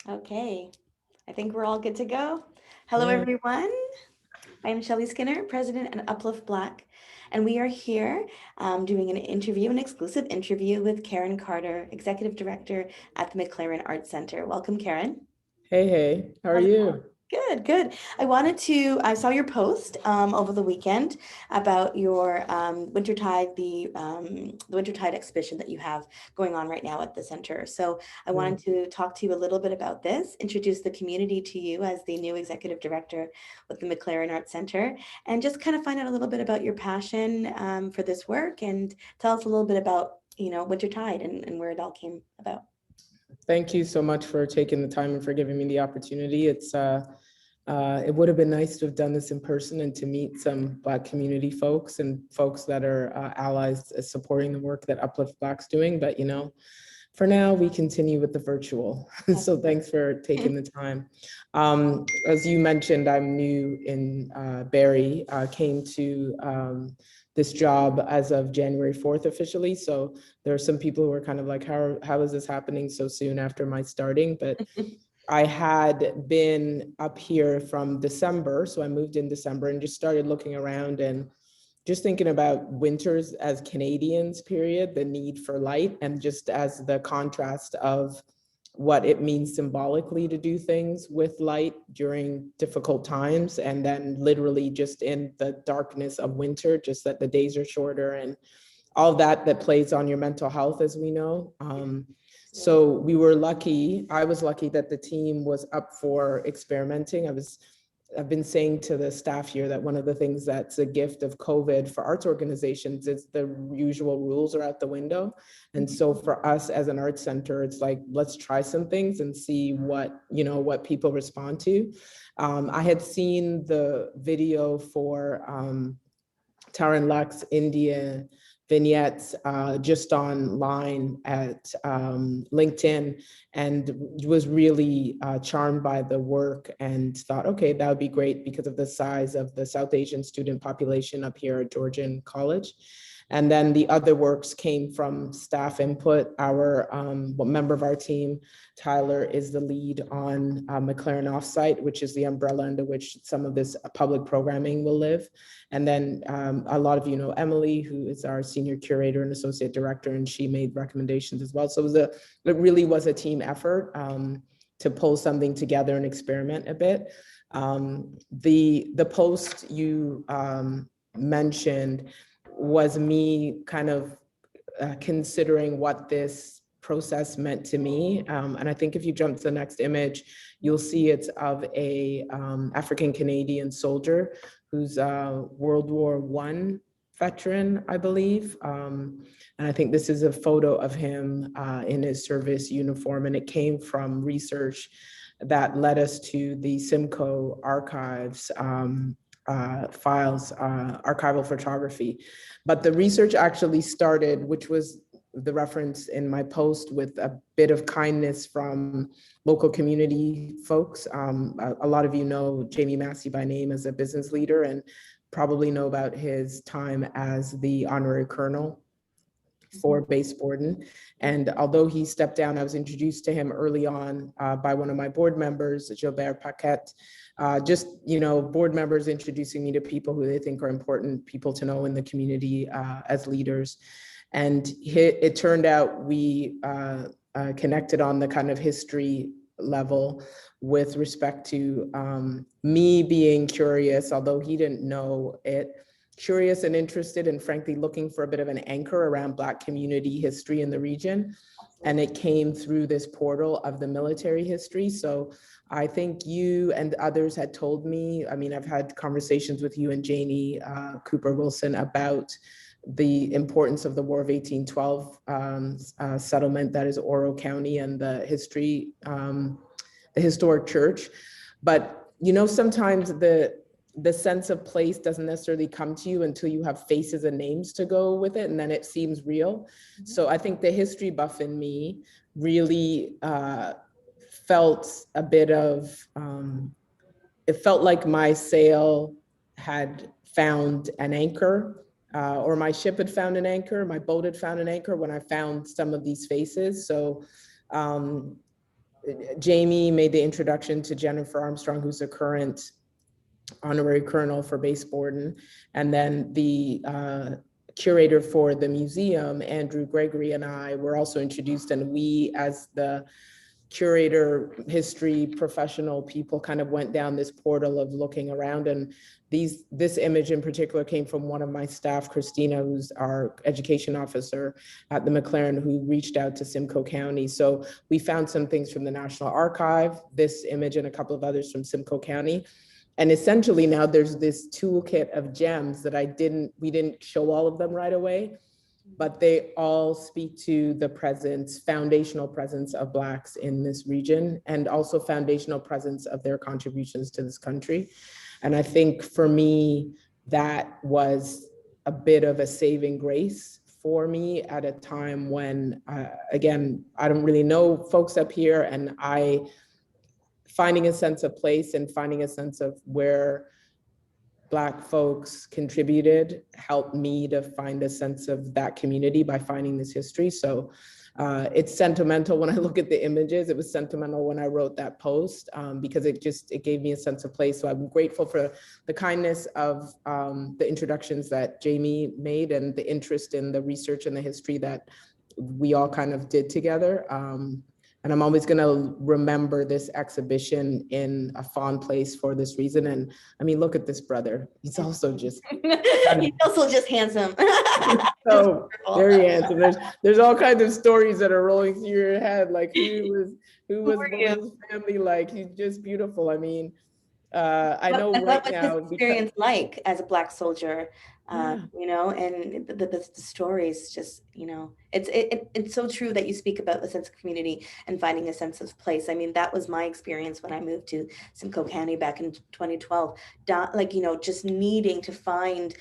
Okay, I think we're all good to go. Hello, Yeah. everyone. I am Shelly Skinner, President at Uplift Black, and we are here doing an exclusive interview with Karen Carter, Executive Director at the MacLaren Art Centre. Welcome, Karen. Hey, hey, how are How's it going? you? Good, good. I saw your post over the weekend about your the Wintertide exhibition that you have going on right now at the center. So I Yeah. wanted to talk to you a little bit about this, introduce the community to you as the new executive director with the MacLaren Art Center, and just kind of find out a little bit about your passion for this work and tell us a little bit about, Wintertide and where it all came about. Thank you so much for taking the time and for giving me the opportunity. It would have been nice to have done this in person and to meet some Black community folks and folks that are allies supporting the work that Uplift Black's doing. But, for now, we continue with the virtual. So thanks for taking the time. As you mentioned, I'm new in Barrie, came to this job as of January 4th officially. So there are some people who are kind of like, how is this happening so soon after my starting? But I had been up here from December. So I moved in December and just started looking around and just thinking about winters as Canadians, period, the need for light, and just as the contrast of what it means symbolically to do things with light during difficult times, and then literally just in the darkness of winter, just that the days are shorter and all that plays on your mental health, as we know. So we were lucky. I was lucky that the team was up for experimenting. I've been saying to the staff here that one of the things that's a gift of COVID for arts organizations is the usual rules are out the window. And so for us as an arts center, it's like, let's try some things and see what people respond to. I had seen the video for Taran Luck's India vignettes just online at LinkedIn, and was really charmed by the work and thought, okay, that would be great because of the size of the South Asian student population up here at Georgian College. And then the other works came from staff input. Our member of our team, Tyler, is the lead on MacLaren Offsite, which is the umbrella under which some of this public programming will live. And then a lot of you know Emily, who is our senior curator and associate director, and she made recommendations as well. So it really was a team effort to pull something together and experiment a bit. The post you mentioned was me kind of considering what this process meant to me. And I think if you jump to the next image, you'll see it's of a African Canadian soldier who's a World War I veteran, I believe. And I think this is a photo of him in his service uniform, and it came from research that led us to the Simcoe archives files, archival photography. But the research actually started, which was the reference in my post, with a bit of kindness from local community folks. A lot of you know Jamie Massey by name as a business leader, and probably know about his time as the honorary colonel for Base Borden. And although he stepped down, I was introduced to him early on by one of my board members, Gilbert Paquette. Board members introducing me to people who they think are important people to know in the community as leaders. And it turned out we connected on the kind of history level with respect to me being curious, although he didn't know it, curious and interested, and frankly looking for a bit of an anchor around Black community history in the region. And it came through this portal of the military history. So I think you and others had told me, I mean, I've had conversations with you and Janie Cooper Wilson about the importance of the War of 1812 settlement that is Oro County, and the history, the historic church. But sometimes the sense of place doesn't necessarily come to you until you have faces and names to go with it, and then it seems real. So I think the history buff in me really felt a bit of, it felt like my sail had found an anchor, or my ship had found an anchor, my boat had found an anchor when I found some of these faces. So Jamie made the introduction to Jennifer Armstrong, who's the current honorary colonel for Base Borden. And then the curator for the museum, Andrew Gregory, and I were also introduced, and we, as the curator, history, professional people, kind of went down this portal of looking around. And this image in particular came from one of my staff, Christina, who's our education officer at the MacLaren, who reached out to Simcoe County. So we found some things from the National Archive, this image and a couple of others from Simcoe County. And essentially now there's this toolkit of gems that we didn't show all of them right away, but they all speak to the presence, foundational presence of Blacks in this region, and also foundational presence of their contributions to this country. And I think for me, that was a bit of a saving grace for me at a time when, again, I don't really know folks up here, and finding a sense of place and finding a sense of where Black folks contributed helped me to find a sense of that community by finding this history. So it's sentimental when I look at the images. It was sentimental when I wrote that post because it gave me a sense of place. So I'm grateful for the kindness of the introductions that Jamie made and the interest in the research and the history that we all kind of did together. And I'm always going to remember this exhibition in a fond place for this reason. And I mean, look at this brother. He's also just he's also just handsome. So very handsome. There's all kinds of stories that are rolling through your head, like who was his family like? He's just beautiful. I mean, I know right now. What was his experience like as a Black soldier? Yeah. You know, and the stories just, you know, it's so true that you speak about the sense of community and finding a sense of place. I mean, that was my experience when I moved to Simcoe County back in 2012. Like, you know, just needing to find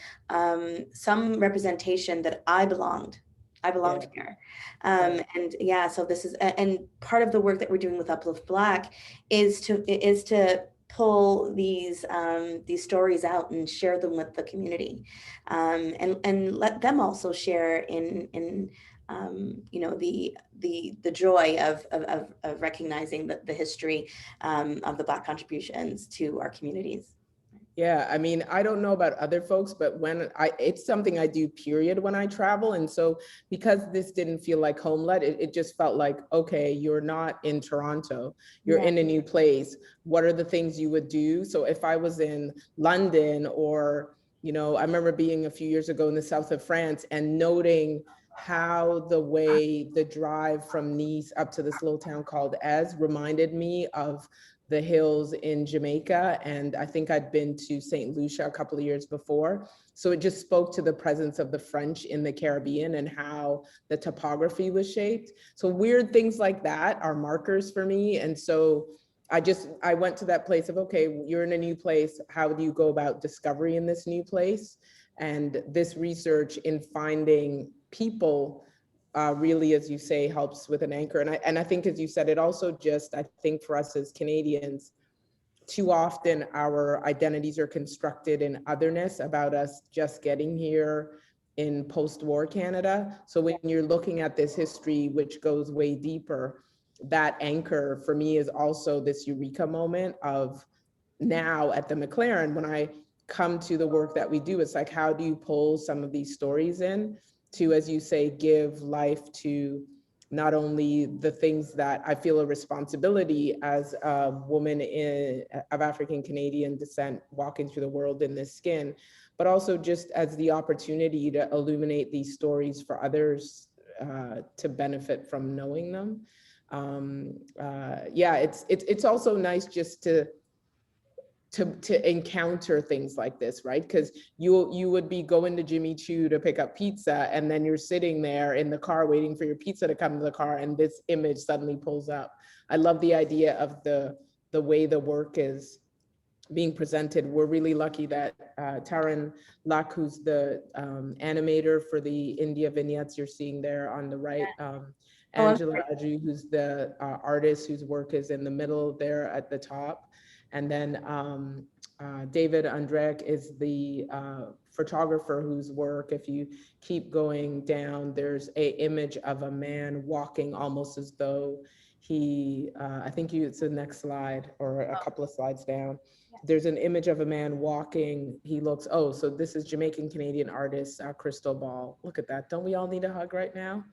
some representation that I belonged here. And yeah, so this is, and part of the work that we're doing with Uplift Black is to pull these stories out and share them with the community, and let them also share in you know, the joy of recognizing the history of the Black contributions to our communities. Yeah, I mean, I don't know about other folks, but it's something I do period when I travel. And so because this didn't feel like home-led, it just felt like, okay, you're not in Toronto, you're in a new place. What are the things you would do? So if I was in London, or, you know, I remember being a few years ago in the south of France and noting how the drive from Nice up to this little town called Ez reminded me of the hills in Jamaica. And I think I'd been to St. Lucia a couple of years before. So it just spoke to the presence of the French in the Caribbean and how the topography was shaped. So weird things like that are markers for me. And so I went to that place of, okay, you're in a new place. How do you go about discovery in this new place? And this research in finding people really, as you say, helps with an anchor. And I think, as you said, it also just, I think for us as Canadians, too often our identities are constructed in otherness about us just getting here in post-war Canada. So when you're looking at this history, which goes way deeper, that anchor for me is also this eureka moment of now at the MacLaren, when I come to the work that we do, it's like, how do you pull some of these stories in to, as you say, give life to not only the things that I feel a responsibility as a woman of African Canadian descent walking through the world in this skin, but also just as the opportunity to illuminate these stories for others to benefit from knowing them. Yeah, it's also nice just to encounter things like this, right? Because you would be going to Jimmy Choo to pick up pizza, and then you're sitting there in the car waiting for your pizza to come to the car, and this image suddenly pulls up. I love the idea of the way the work is being presented. We're really lucky that Taran Lak, who's the animator for the India vignettes you're seeing there on the right, Angela Adju, who's the artist whose work is in the middle there at the top. And then David Andrek is the photographer whose work, if you keep going down, there's a image of a man walking almost as though he, I think it's the next slide or a couple of slides down. There's an image of a man walking. He looks, oh, so this is Jamaican Canadian artist, Crystal Ball. Look at that. Don't we all need a hug right now?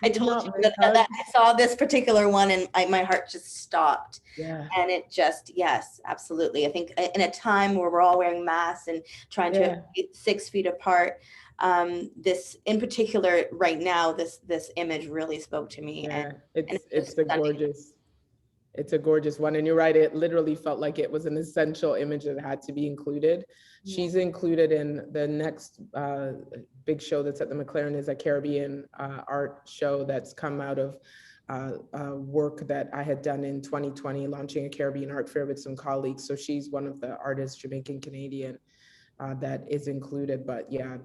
I told you that I saw this particular one and my heart just stopped. Yeah. And it just, yes, absolutely. I think in a time where we're all wearing masks and trying to be 6 feet apart, this in particular right now, this image really spoke to me. Yeah, and it's a gorgeous one. And you're right, it literally felt like it was an essential image that had to be included. She's included in the next big show that's at the MacLaren, is a Caribbean art show that's come out of work that I had done in 2020, launching a Caribbean art fair with some colleagues. So she's one of the artists, Jamaican Canadian, that is included. But yeah,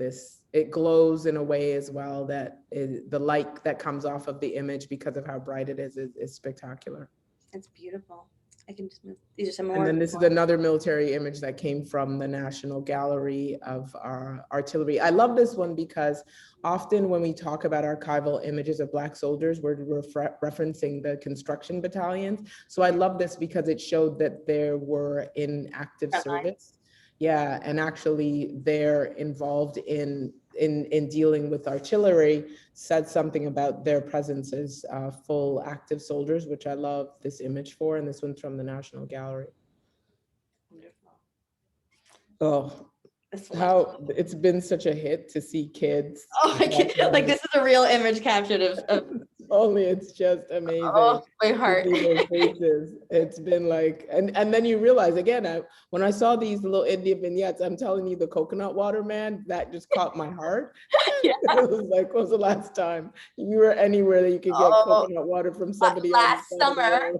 it glows in a way as well that the light that comes off of the image because of how bright it is spectacular. It's beautiful. I can just move. These are some more. And then this is another military image that came from the National Gallery of Artillery. I love this one because often when we talk about archival images of Black soldiers, we're referencing the construction battalions. So I love this because it showed that there were in active service. Yeah, and actually they're involved in dealing with artillery, said something about their presence as full active soldiers, which I love this image for, and this one's from the National Gallery. Wonderful. Oh, how it's been such a hit to see kids. Oh, I can't, like this is a real image captured of only it's just amazing. Oh, my heart. It's been like, and then you realize again, when I saw these little Indian vignettes, I'm telling you, the coconut water man, that just caught my heart. Yeah. It was like, when was the last time you were anywhere that you could get coconut water from somebody last summer?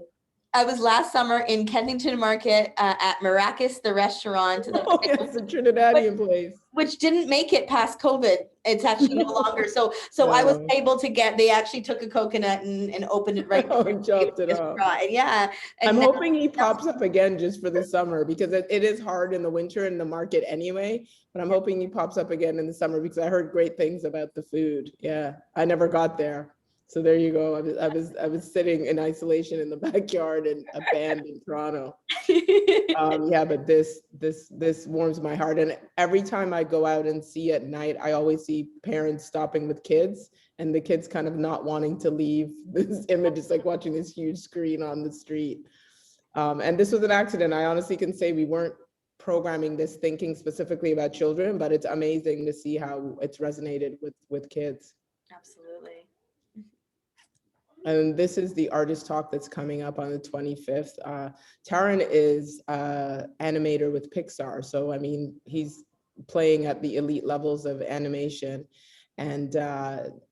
I was last summer in Kensington Market at Maracas, the restaurant. It's the Trinidadian place. Which didn't make it past COVID. It's actually no longer. So I was able to they actually took a coconut and opened it right. And chopped it up. Yeah. And I'm hoping he pops up again just for the summer, because it is hard in the winter in the market anyway, but I'm hoping he pops up again in the summer because I heard great things about the food. Yeah, I never got there. So there you go. I was sitting in isolation in the backyard and a band in Toronto. Yeah, but this warms my heart. And every time I go out and see at night, I always see parents stopping with kids and the kids kind of not wanting to leave. This image is like watching this huge screen on the street. And this was an accident. I honestly can say we weren't programming this thinking specifically about children, but it's amazing to see how it's resonated with kids. Absolutely. And this is the artist talk that's coming up on the 25th. Taran is animator with Pixar. So, I mean, he's playing at the elite levels of animation. And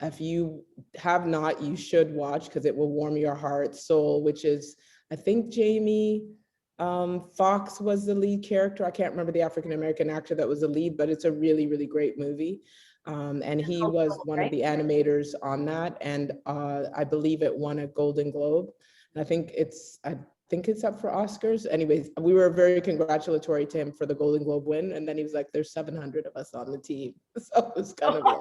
if you have not, you should watch because it will warm your heart. Soul, which is, I think Jamie Foxx was the lead character. I can't remember the African-American actor that was the lead, but it's a really, really great movie. And he was one of the animators on that, and I believe it won a Golden Globe. And I think it's up for Oscars. Anyways, we were very congratulatory to him for the Golden Globe win, and then he was like, "There's 700 of us on the team," so it was kind of like,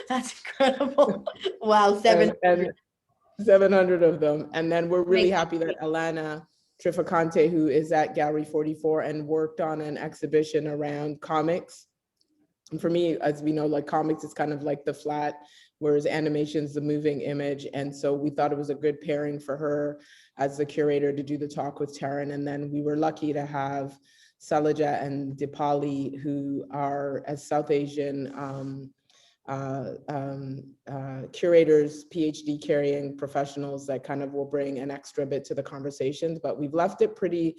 that's incredible. Wow, 700 of them, and then we're really happy that Alana Trifacante, who is at Gallery 44 and worked on an exhibition around comics. And for me, as we know, like comics is kind of like the flat, whereas animation is the moving image. And so we thought it was a good pairing for her as the curator to do the talk with Taran. And then we were lucky to have Salaja and Dipali, who are as South Asian curators, PhD carrying professionals that kind of will bring an extra bit to the conversations. But we've left it pretty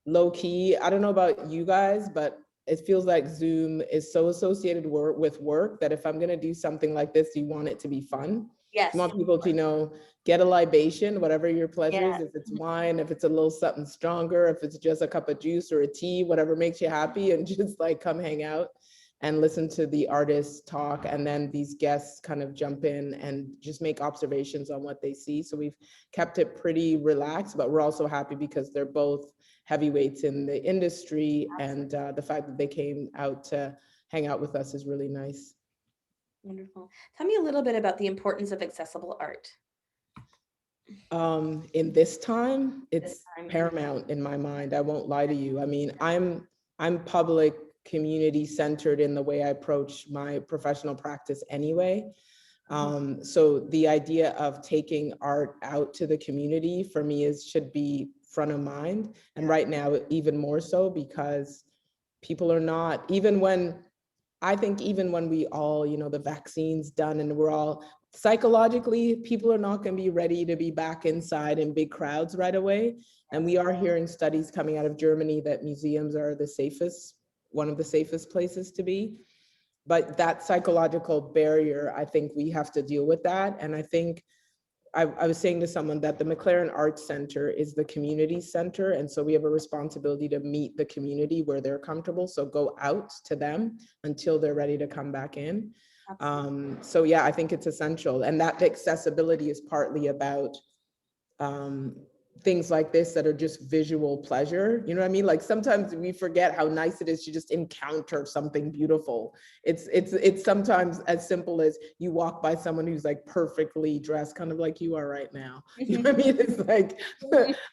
low key. I don't know about you guys, but it feels like Zoom is so associated with work that if I'm going to do something like this, you want it to be fun. Yes. You want people to, get a libation, whatever your pleasure is, if it's wine, if it's a little something stronger, if it's just a cup of juice or a tea, whatever makes you happy, and just like come hang out and listen to the artists talk. And then these guests kind of jump in and just make observations on what they see. So we've kept it pretty relaxed, but we're also happy because they're both heavyweights in the industry, and the fact that they came out to hang out with us is really nice. Wonderful. Tell me a little bit about the importance of accessible art. In this time, This it's time. paramount in my mind. I won't lie to you. I mean, I'm public community centered in the way I approach my professional practice anyway. So the idea of taking art out to the community for me should be front of mind. And right now, even more so, because people are not, I think even when we all, the vaccine's done and we're all psychologically, people are not going to be ready to be back inside in big crowds right away. And we are hearing studies coming out of Germany that museums are one of the safest places to be. But that psychological barrier, I think we have to deal with that. And I think I was saying to someone that the MacLaren Art Centre is the community center. And so we have a responsibility to meet the community where they're comfortable. So go out to them until they're ready to come back in. So yeah, I think it's essential. And that accessibility is partly about things like this that are just visual pleasure. You know what I mean? Like sometimes we forget how nice it is to just encounter something beautiful. It's sometimes as simple as you walk by someone who's like perfectly dressed, kind of like you are right now. You know what I mean? It's like,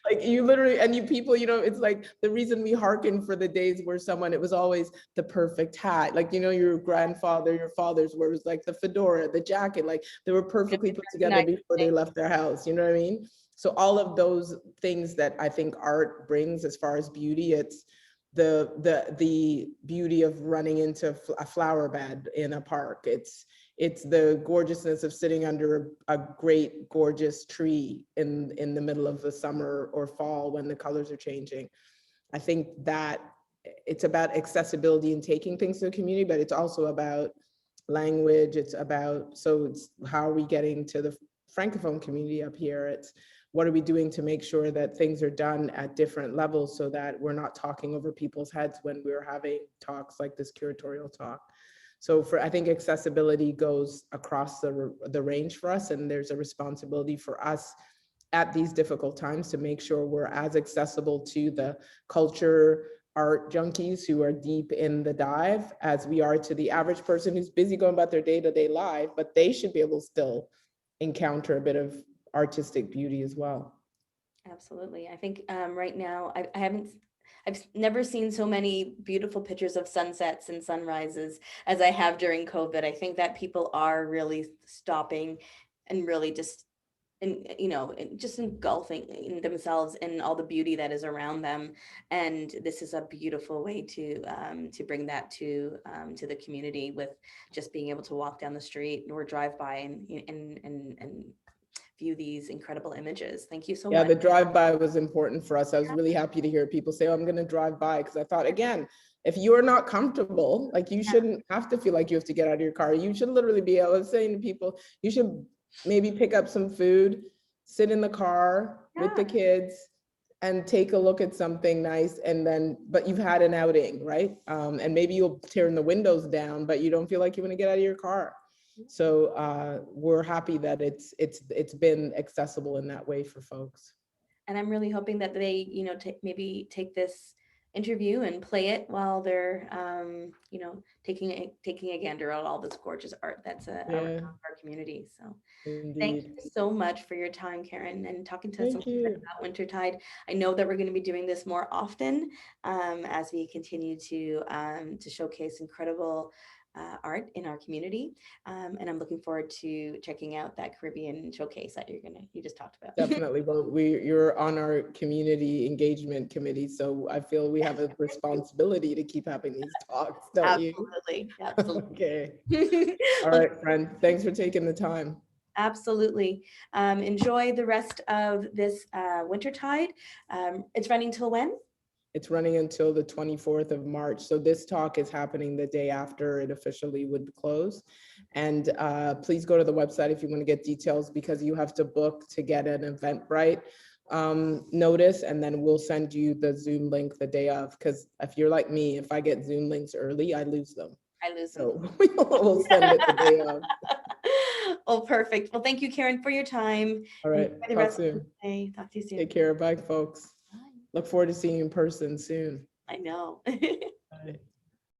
like you literally, and you people, it's like the reason we hearken for the days where it was always the perfect hat. Like, your grandfather, your father's, where it was like the fedora, the jacket, like they were perfectly put together before they left their house. You know what I mean? So all of those things that I think art brings as far as beauty, it's the beauty of running into a flower bed in a park. It's the gorgeousness of sitting under a great, gorgeous tree in the middle of the summer or fall when the colors are changing. I think that it's about accessibility and taking things to the community, but it's also about language. It's how are we getting to the Francophone community up here? It's what are we doing to make sure that things are done at different levels so that we're not talking over people's heads when we're having talks like this curatorial talk. So I think accessibility goes across the range for us, and there's a responsibility for us at these difficult times to make sure we're as accessible to the culture art junkies who are deep in the dive as we are to the average person who's busy going about their day-to-day life, but they should be able to still encounter a bit of artistic beauty as well. Absolutely. I think right now I've never seen so many beautiful pictures of sunsets and sunrises as I have during COVID. I think that people are really stopping and really just just engulfing themselves in all the beauty that is around them. And this is a beautiful way to bring that to the community, with just being able to walk down the street or drive by and view these incredible images. Thank you so Yeah, much. the drive-by was important for us. I was really happy to hear people say, oh, I'm going to drive by, because I thought, again, if you're not comfortable, like you shouldn't have to feel like you have to get out of your car. You should literally be, I was saying to people, you should maybe pick up some food, sit in the car with the kids, and take a look at something nice. And then, but you've had an outing, right? And maybe you'll turn the windows down, but you don't feel like you want to get out of your car. So we're happy that it's been accessible in that way for folks. And I'm really hoping that they, maybe take this interview and play it while they're, taking a gander at all this gorgeous art that's around our community. So thank you so much for your time, Karen, and talking to us a little bit about Wintertide. I know that we're going to be doing this more often as we continue to showcase incredible art in our community, and I'm looking forward to checking out that Caribbean showcase that you just talked about. Definitely. Well, you're on our community engagement committee, so I feel we have a responsibility to keep having these talks, don't you? Absolutely. Okay. All right, friend. Thanks for taking the time. Absolutely. Enjoy the rest of this Wintertide. It's running till when? It's running until the 24th of March. So this talk is happening the day after it officially would close. And please go to the website if you want to get details, because you have to book to get an Eventbrite notice, and then we'll send you the Zoom link the day of. Because if you're like me, if I get Zoom links early, I lose them. So we'll send it the day of. Oh, perfect. Well, thank you, Karen, for your time. All right. Talk soon. Talk to you soon. Take care. Bye, folks. Look forward to seeing you in person soon. I know. Bye.